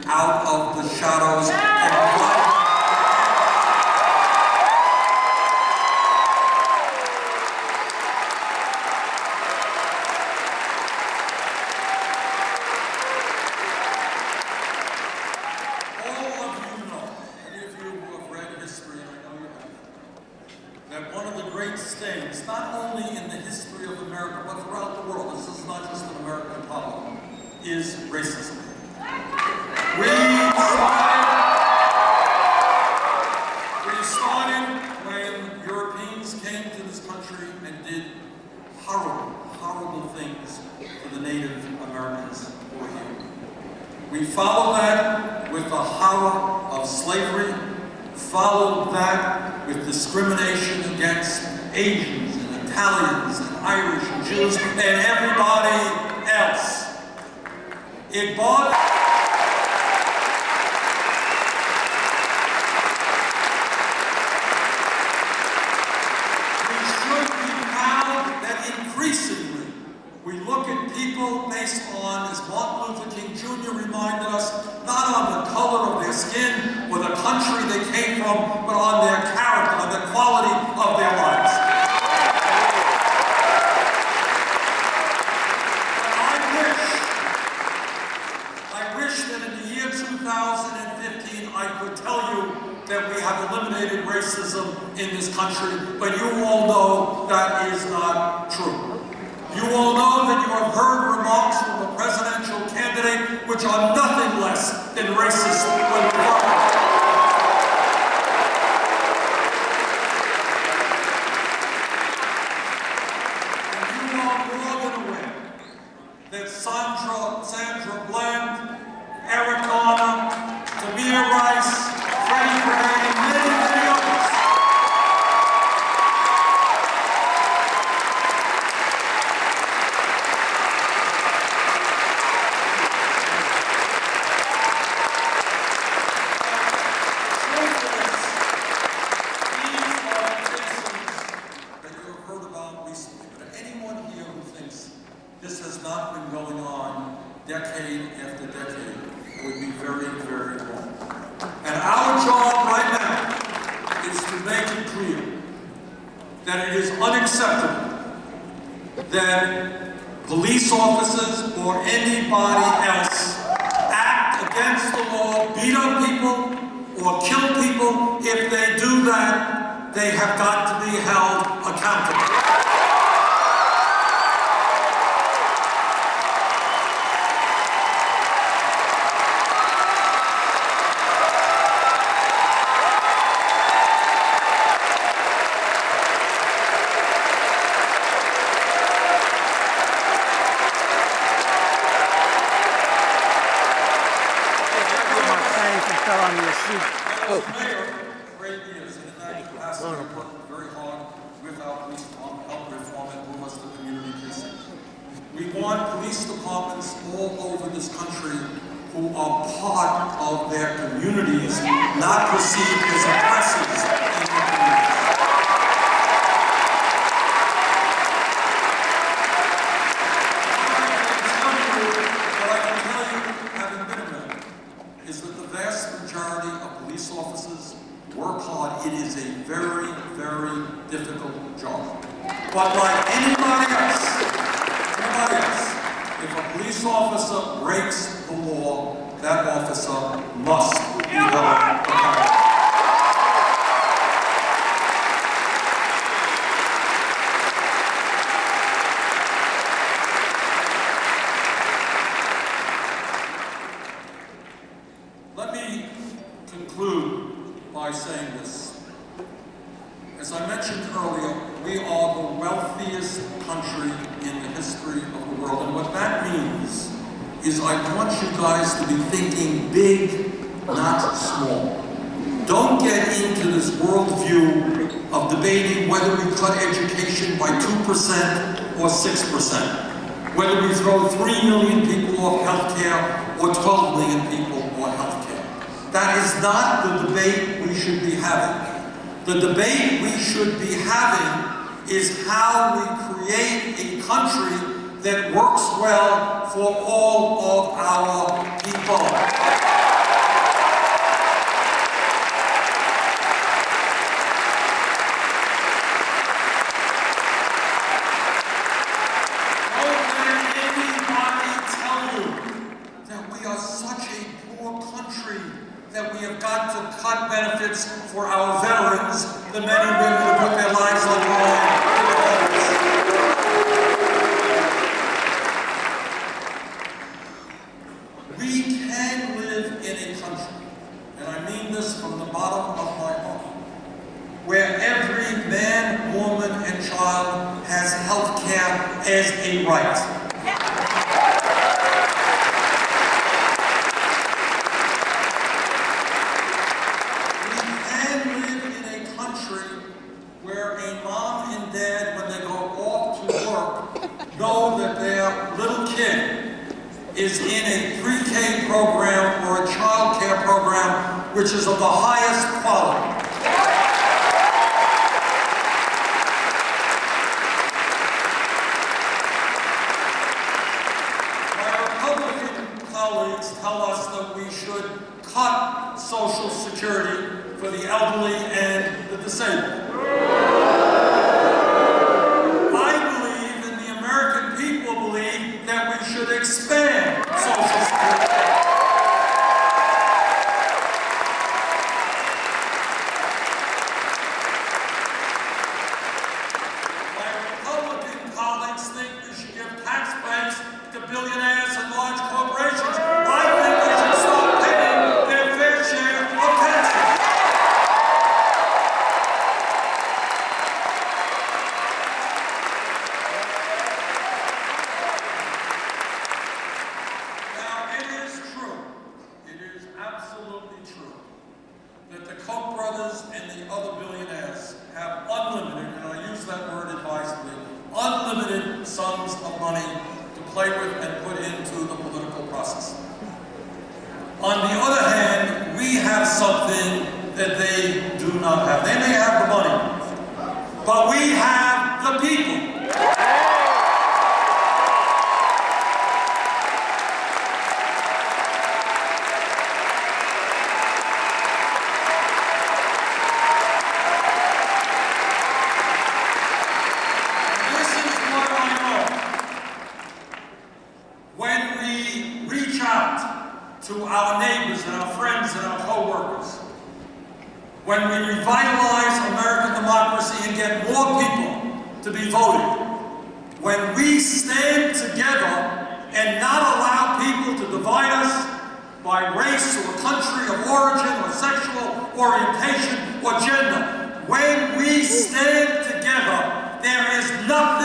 out of the shadows and that one of the great stains, not only in the history of America, but throughout the world, this is not just an American problem, is racism. We started when Europeans came to this country and did horrible, horrible things to the Native Americans who were here. We followed that with the horror of slavery, followed that with discrimination against Asians and Italians and Irish and Jews and everybody else. It bothered We should be proud that increasingly we look at people based on, as Martin Luther King Jr. reminded us, not on the color of their skin or the country they came from, but on their character, on the quality of their lives. I wish that in the year 2015 I could tell you that we have eliminated racism in this country, but you all know that is not true. You all know that you have heard remarks from the presidential candidate which are nothing less than racist when Republican. And you are more than aware that Sandra Bland, Eric Garner, Tamir Rice, Freddie Gray, and many others this has not been going on decade after decade. It would be very, very wrong. And our job right now is to make it clear that it is unacceptable that police officers or anybody else act against the law, beat up people, or kill people. If they do that, they have got to be held accountable. On your seat. As mayor, great years, and in that capacity, we worked very hard with our police department, help reform and move us to community policing. We want police departments all over this country who are part of their communities, not perceived as oppressors in their communities. What I can tell you, having been a mayor, is that the vast majority of police officers work hard. It is a very, very difficult job. But like anybody else, if a police officer breaks the law, that officer must be held accountable. Let me conclude by saying this. As I mentioned earlier, we are the wealthiest country in the history of the world. And what that means is I want you guys to be thinking big, not small. Don't get into this worldview of debating whether we cut education by 2% or 6%. Whether we throw 3 million people off health care or 12 million people off health care. That is not the debate we should be having. The debate we should be having is how we create a country that works well for all of our people. that we have got to cut benefits for our veterans, the men and women who put their lives on the line for the cause. We can live in a country, and I mean this from the bottom of my heart, where every man, woman, and child has health care as a right. We can live in a country where a mom and dad, when they go off to work, know that their little kid is in a pre-K program or a child care program which is of the highest quality. Colleagues tell us that we should cut Social Security for the elderly and the disabled. I believe, and the American people believe, that we should expand Social Security. My Republican colleagues think we should give tax breaks to billionaires and large corporations. I think they should start paying their fair share of taxes. Now, it is true, it is absolutely true, that the Koch brothers and the other billionaires have unlimited, and I use that word advisedly, unlimited sums of money to play with and put into the political process. On the other hand, we have something that they do not have. They may have the money, but we have the people. This is what I know. When we reach out to our neighbors and our friends and our co-workers, when we revitalize American democracy and get more people to be voting, when we stand together and not allow people to divide us by race or country of origin or sexual orientation or gender, when we stand together, there is nothing